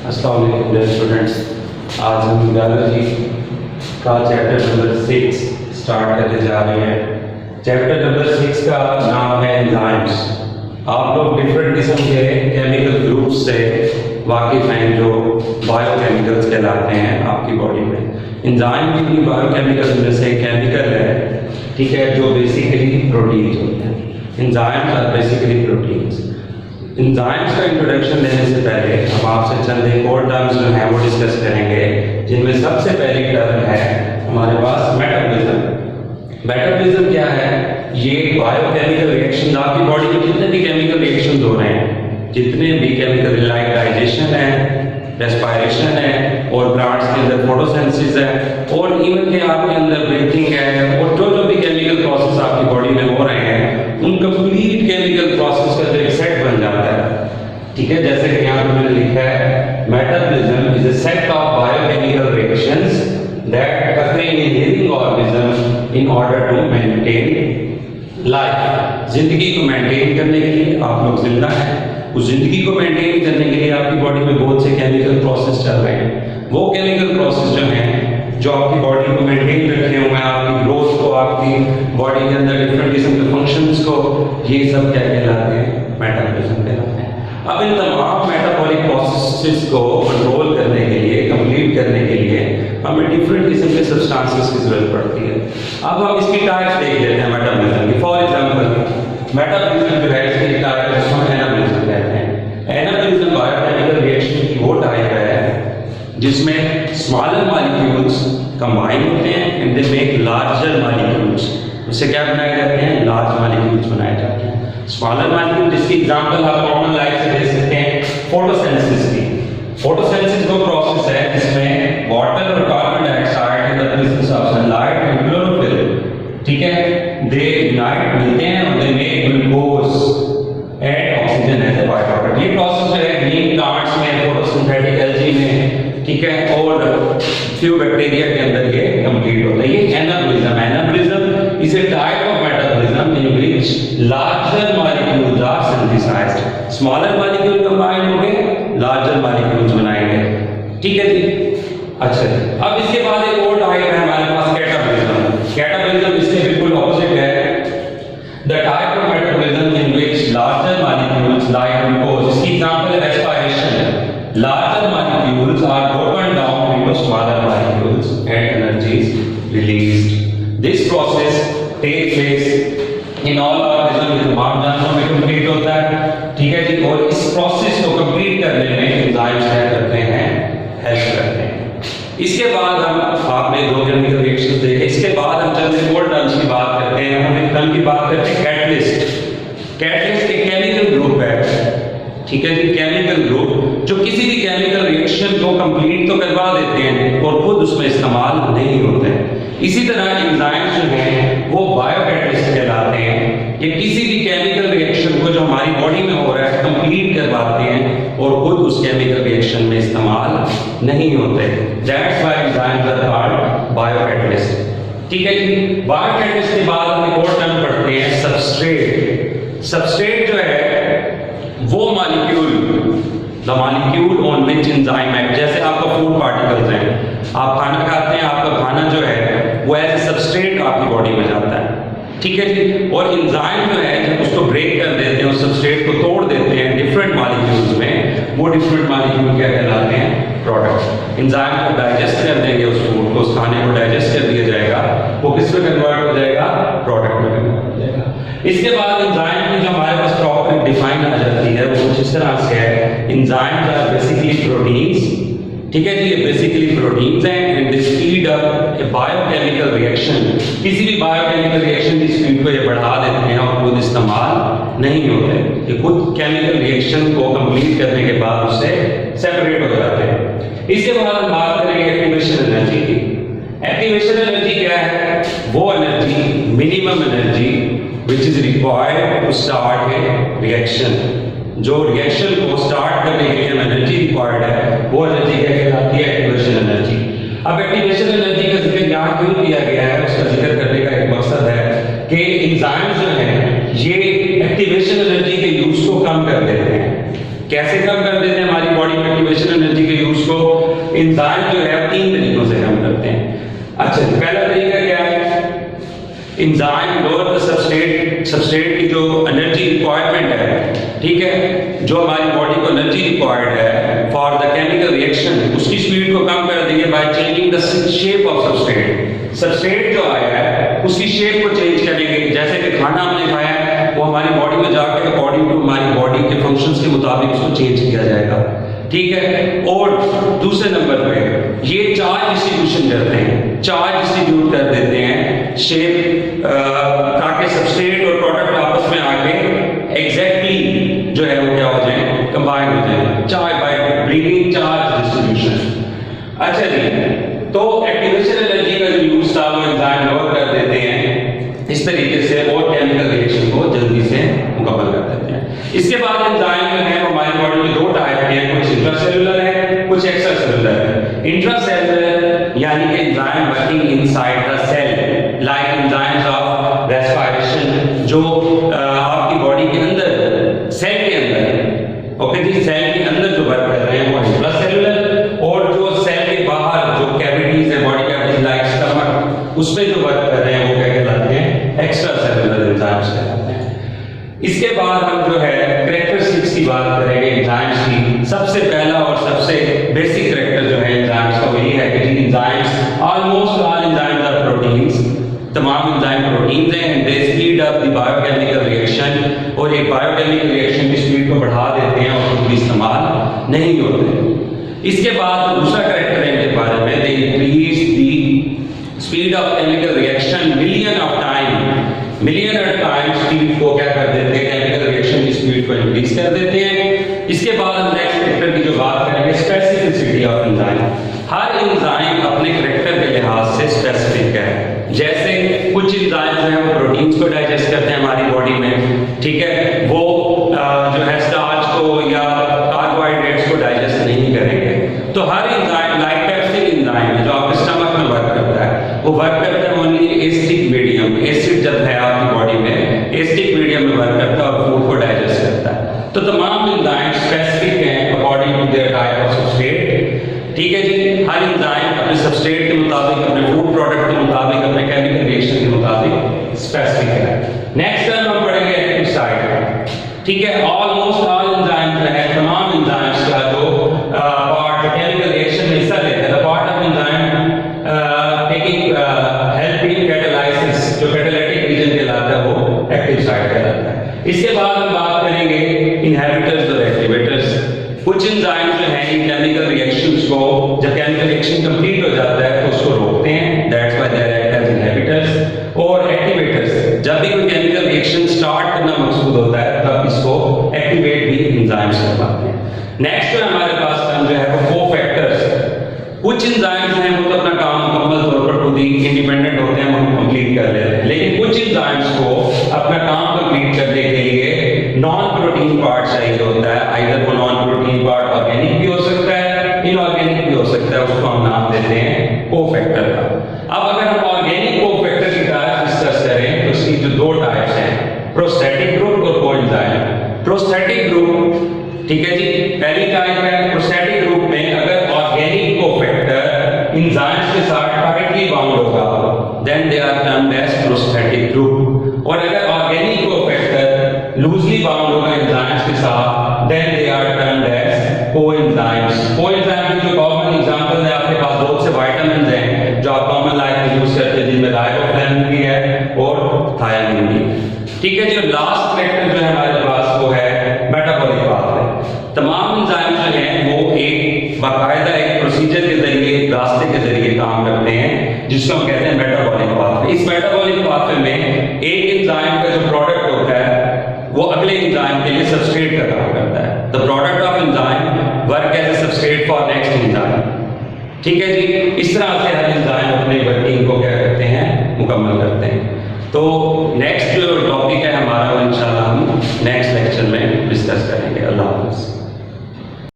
अस्सलाम वालेकुम dear students. आज हम बायोलॉजी का चैप्टर नंबर 6 स्टार्ट करने जा रहे हैं। चैप्टर नंबर 6 का नाम है एंजाइम्स। आप लोग डिफरेंट किस्म के केमिकल ग्रुप्स से वाकिफ हैं जो बायोकेमिकल्स कहलाते हैं आपकी बॉडी में। एंजाइम भी बायोकेमिकल्स में से केमिकल है, ठीक है, जो बेसिकली प्रोटीन्स होते हैं। Enzymes are basically proteins. Enzymes का इंट्रोडक्शन देने से पहले हम आपसे चंद एक और टर्म्स जो हैं वो डिस्कस करेंगे, जिनमें सबसे पहली टर्म है हमारे पास मेटाबॉलिज्म। मेटाबॉलिज्म क्या है? ये बायोकेमिकल रिएक्शन, आपकी बॉडी में जितने भी केमिकल रिएक्शंस हो रहे हैं, जितने भी केमिकल लाइक डाइजेशन है, रेस्पिरेशन है, और प्लांट्स के अंदर फोटोसिंथेसिस है, और इवन के आपके अंदर ब्रीथिंग है, और जो जो भी केमिकल प्रोसेस आपकी बॉडी में हो रहे हैं, उन कंप्लीट केमिकल प्रोसेस का जो एक सेट बन जाता है, ठीक है। जैसे कि यहाँ पे मैंने लिखा है metabolism is a set of biochemical reactions that occurring in living organism in order to maintain life। जिंदगी को मेंटेन करने के लिए आप लोग जिंदा हैं, उस जिंदगी को मेंटेन करने के लिए आपकी बॉडी में बहुत से केमिकल प्रोसेस चल रहे हैं। वो केमिकल प्रोसेस जो हैं, जो आपकी बॉडी को मेंटेन रखे हुए हैं, आपकी ग्रोथ को, आपकी बॉडी के अंदर डिफरेंट किस्म के फंक्शंस को, ये सब क्या कहलाते हैं? मेटाबॉलिज्म कहलाते हैं। अब इन तमाम मेटाबॉलिक प्रोसेसेस को कंट्रोल करने के लिए, कंप्लीट करने के लिए हमें डिफरेंट किस्म के सब्सटेंसेस की जरूरत पड़ती है। अब हम इसकी टाइप्स देख लेते हैं मेटाबॉलिज्म की। फॉर एग्जांपल मेटाबॉलिज्म जो है, इसकी टाइप जिसको एनाबॉलिज्म कहते हैं। एनाबॉलिज्म बायोकेमिकल रिएक्शन की वो टाइप है जिसमें स्मॉलर मॉलिक्यूल्स कंबाइन होते हैं and they make larger molecules. उससे क्या बनाए जाते हैं? लार्ज मॉलिक्यूल्स बनाए जाते हैं। स्मॉलर मॉलिक्यूल जिसकी एग्जांपल आप कॉमन लाइफ से दे सकते हैं फोटोसिंथेसिस की। फोटोसिंथेसिस वो प्रोसेस है जिसमें वाटर और carbon dioxide in the presence of sunlight and chlorophyll, ठीक है, दे यूनाइट मिलते हैं और they make glucose and oxygen as a by product. ये प्रोसेस जो है ग्रीन प्लांट्स में, फोटोसिंथेटिक एल्गी में, ठीक है, और फ्यू बैक्टीरिया के अंदर ये कंप्लीट होता है। ये anabolism. Anabolism is a type of metabolism in which larger molecules are synthesised. Smaller molecule combine हो गए, लार्जर मॉलिक्यूल्स बनाए गए, ठीक है जी। अच्छा जी, अब इसके बाद एक और टाइप है हमारे पास कैटाबॉलिज्म। कैटाबॉलिज्म इसके बिल्कुल ऑपोजिट है। The type of metabolism in which larger molecules like glucose, इसकी एग्जांपल है respiration. Larger molecules are broken down into smaller molecules and energy is released. This process takes place in all organisms। ये तमाम जानवरों में complete होता है, ठीक है जी। और इस प्रोसेस को कंप्लीट करने में एंजाइम्स क्या करते हैं? हेल्प करते हैं। इसके बाद हम, आपने दो केमिकल रिएक्शंस देखे, इसके बाद हम चंद और टर्म्स की बात करते हैं। हम एक टर्म की बात करते हैं कैटलिस्ट। कैटलिस्ट एक केमिकल ग्रुप है, ठीक है जी, केमिकल ग्रुप जो किसी भी केमिकल रिएक्शन को कंप्लीट तो करवा देते हैं और खुद उसमें इस्तेमाल नहीं होते हैं। इसी तरह एंजाइम्स जो हैं वो बायोकैटलिस्ट कहलाते हैं। ये किसी भी केमिकल रिएक्शन को जो हमारी बॉडी में हो रहा है कंप्लीट करवाते हैं और खुद उस केमिकल रिएक्शन में इस्तेमाल नहीं होते। That's why enzymes are called biocatalyst, ठीक है जी। बायोकैटलिस्ट के बाद हम एक और टर्म पढ़ते हैं सबस्ट्रेट। सबस्ट्रेट जो है वो molecule, the molecule on which enzyme act. जैसे आपका फूड पार्टिकल्स हैं, आप खाना खाते हैं, आपका खाना जो है वो एज ए सबस्ट्रेट आपकी बॉडी में जाता है, ठीक है जी। और एंजाइम जो है जब उसको ब्रेक कर देते हैं, उस सबस्ट्रेट को तोड़ देते हैं डिफरेंट मॉलिक्यूल्स में, वो डिफरेंट मॉलिक्यूल क्या कहलाते हैं? प्रोडक्ट। एंजाइम को डाइजेस्ट कर देंगे, उस फूड को, उस खाने को डाइजेस्ट कर दिया जाएगा, वो किस में कन्वर्ट हो जाएगा? प्रोडक्ट में कन्वर्ट हो जाएगा। इसके बाद एंजाइम की जो हमारे पास प्रॉपर डिफाइन आ जाती है वो कुछ इस तरह से है। एंजाइम्स आर बेसिकली प्रोटीन्स, ठीक है जी, ये बेसिकली प्रोटीन्स हैं and they speed up A biochemical reaction. किसी भी बायोकेमिकल रिएक्शन की स्पीड को ये बढ़ा देते हैं और खुद इस्तेमाल नहीं होते। ये खुद केमिकल रिएक्शन को कंप्लीट करने के बाद उससे सेपरेट हो जाते हैं। इसके बाद हम बात करेंगे एक्टिवेशन एनर्जी की। एक्टिवेशन एनर्जी क्या है? वो energy, minimum energy which is required to start a reaction। जो रिएक्शन को स्टार्ट करने के लिए एनर्जी रिक्वायर्ड है, वो एनर्जी क्या कहलाती है? Activation energy. अब एक्टिवेशन एनर्जी का जिक्र यहाँ क्यों किया गया है, उसका जिक्र करने का एक मकसद है कि एंजाइम्स जो हैं ये एक्टिवेशन एनर्जी के यूज को कम कर देते हैं। कैसे कम कर देते हैं? हमारी बॉडी में एक्टिवेशन एनर्जी के एंजाइम जो है 3 तरीकों से काम करते हैं। अच्छा, पहला तरीका क्या है? एंजाइम लोअर द सबस्ट्रेट की जो एनर्जी रिक्वायरमेंट है, ठीक है, जो हमारी बॉडी को एनर्जी रिक्वायर्ड है फॉर द केमिकल रिएक्शन, उसकी स्पीड को कम कर देंगे by changing the shape of substrate. Substrate जो आया है उसकी शेप को चेंज करेंगे। जैसे कि खाना हमने खाया है वो हमारी बॉडी में जाकर अकॉर्डिंग टू हमारी बॉडी के फंक्शंस के मुताबिक उसको चेंज किया जाएगा, ठीक है। और दूसरे नंबर पे ये चार्ज डिस्ट्रीब्यूशन करते हैं, चार्ज डिस्ट्रीब्यूट कर देते हैं शेप, ताकि सबस्ट्रेट और प्रोडक्ट आपस में आके एग्जैक्टली जो है वो क्या हो जाए, कंबाइन हो जाए, charge by bringing charge distribution. अच्छा जी, तो एक्टिवेशन एनर्जी का जो यूज था वो एंजाइम लोअर कर देते हैं इस तरीके से, और केमिकल रिएक्शन को जल्दी से मुकम्मल कर देते हैं। इसके बाद एंजाइम जो है हमारी बॉडी में 2 टाइप के हैं, कुछ इंट्रासेलुलर है, कुछ एक्स्ट्रासेलुलर है। इंट्रासेलुलर यानी कि enzyme working inside the cell, like enzymes of respiration, जो आपकी बॉडी के अंदर, सेल के अंदर, ओके जी, सेल के अंदर जो वर्क कर रहे हैं वो इंट्रासेलुलर, और जो सेल के बाहर जो कैविटीज है, बॉडी कैविटीज लाइक स्टमक, उसमें जो वर्क कर रहे हैं वो क्या कहलाते हैं, एक्स्ट्रासेलुलर एंजाइम्स कहलाते हैं। इसके बाद हम जो है कैरेक्टरिस्टिक्स की बात करेंगे एंजाइम्स की। सबसे पहला और सबसे बेसिक कैरेक्टर जो है एंजाइम्स का वो ये है कि enzymes, almost all enzymes are proteins, तमाम एंजाइम प्रोटीन्स हैं, and they speed up the biochemical reaction, और एक बायोकेमिकल रिएक्शन की स्पीड को बढ़ा देते हैं और उनकी इस्तेमाल नहीं होते। इसके बाद दूसरा कैरेक्टर है इनके बारे में, they increase the speed of chemical reaction million of time speed को क्या कर देते हैं, केमिकल रिएक्शन की स्पीड को इंक्रीज कर देते हैं। इसके बाद हम नेक्स्ट कैरेक्टर की जो बात करेंगे, specificity of enzyme. Her enzyme अपने कैरेक्टर के लिहाज से स्पेसिफिक है। जैसे कुछ एंजाइम जो है वो प्रोटीन्स को डाइजेस्ट करते हैं हमारी बॉडी में, ठीक है, वो जो है स्टार्च को या कार्बोहाइड्रेट्स को डाइजेस्ट नहीं करेंगे। तो हर एंजाइम, लाइक पेप्सिन एंजाइम है जो आपके स्टमक में वर्क करता है, वो वर्क करता है ओनली एसिडिक मीडियम, एसिड जब है आपकी बॉडी में, एसिडिक मीडियम में वर्क करता है और फूड को डाइजेस्ट करता है। तो तमाम एंजाइम स्पेसिफिक हैं according to their type of substrate, ठीक है जी। हर एंजाइम अपने सबस्ट्रेट के मुताबिक, अपने फूड प्रोडक्ट के मुताबिक, अपने केमिकल रिएक्शन के मुताबिक स्पेसिफिक है। नेक्स्ट टाइम हम पढ़ेंगे एक्टिव साइट, ठीक है। ऑलमोस्ट ऑल एंजाइम्स जो है, तमाम एंजाइम्स का जो पार्ट केमिकल रिएक्शन में हिस्सा लेते हैं, the part of enzyme taking help in catalysis, जो कैटालिटिक रीजन कहलाता है वो एक्टिव साइट कहलाता है। इसके बाद हम बात करेंगे इनहिबिटर्स और एक्टिवेटर्स। कुछ एंजाइम जो हैं इन केमिकल रिएक्शंस को, जब केमिकल रिएक्शन कंप्लीट हो जाता है तो उसको रोकते हैं, that's why they are act as inhibitors. और एक्टिवेटर्स, जब भी कोई केमिकल रिएक्शन स्टार्ट करना मकसूद होता है तब इसको एक्टिवेट भी एंजाइम्स करवाते हैं। नेक्स्ट जो हमारे पास टर्म जो है वो कोफैक्टर्स। कुछ एंजाइम्स हैं वो तो अपना काम मुकम्मल तौर पर खुद ही इंडिपेंडेंट होते हैं, वो कंप्लीट कर लेते हैं, लेकिन कुछ एंजाइम्स को अपना काम कंप्लीट करने के लिए नॉन प्रोटीन पार्ट चाहिए होता है। आइदर वो नॉन प्रोटीन पार्ट ऑर्गेनिक भी हो सकता है, इनऑर्गेनिक भी हो सकता है, उसको हम नाम देते हैं कोफैक्टर का। अब अगर हम ऑर्गेनिक कोफैक्टर की टाइप डिस्कस करें तो इसकी जो 2 टाइप्स हैं, प्रोस्थेटिक ग्रुप और कोएंजाइम। प्रोस्थेटिक ग्रुप, ठीक है जी, पहली टाइप है प्रोस्थेटिक ग्रुप में अगर ऑर्गेनिक कोफैक्टर एंजाइम्स के साथ टाइटली बाउंड होगा, then they are termed as prosthetic group. और अगर ऑर्गेनिक कोफैक्टर लूजली बाउंड होगा एंजाइम्स के साथ, then they are termed as coenzymes. Coenzyme की जो कॉमन एग्जांपल है आपके पास बहुत से विटामिन्स हैं जो आप कॉमन लाइफ में यूज करते हैं, जिनमें राइबोफ्लेविन भी है और थायमिन भी, ठीक है। जो लास्ट कैरेक्टर जो है हमारे पास वो है मेटाबॉलिक पाथवे। तमाम एंजाइम जो हैं वो एक बाकायदा एक प्रोसीजर के जरिए, रास्ते के जरिए काम करते हैं जिसको हम कहते हैं मेटाबॉलिक पाथवे। इस मेटाबॉलिक पाथवे में एक एंजाइम का जो प्रोडक्ट होता है वो अगले एंजाइम के लिए सबस्ट्रेट का काम करता है। The product of enzyme work as a substrate for next enzyme, ठीक है जी। इस तरह से हर एंजाइम अपने वर्किंग को क्या करते हैं, मुकम्मल करते हैं। तो नेक्स्ट जो टॉपिक है हमारा वो इंशाल्लाह हम नेक्स्ट लेक्चर में डिस्कस करेंगे। अल्लाह हाफ़िज़।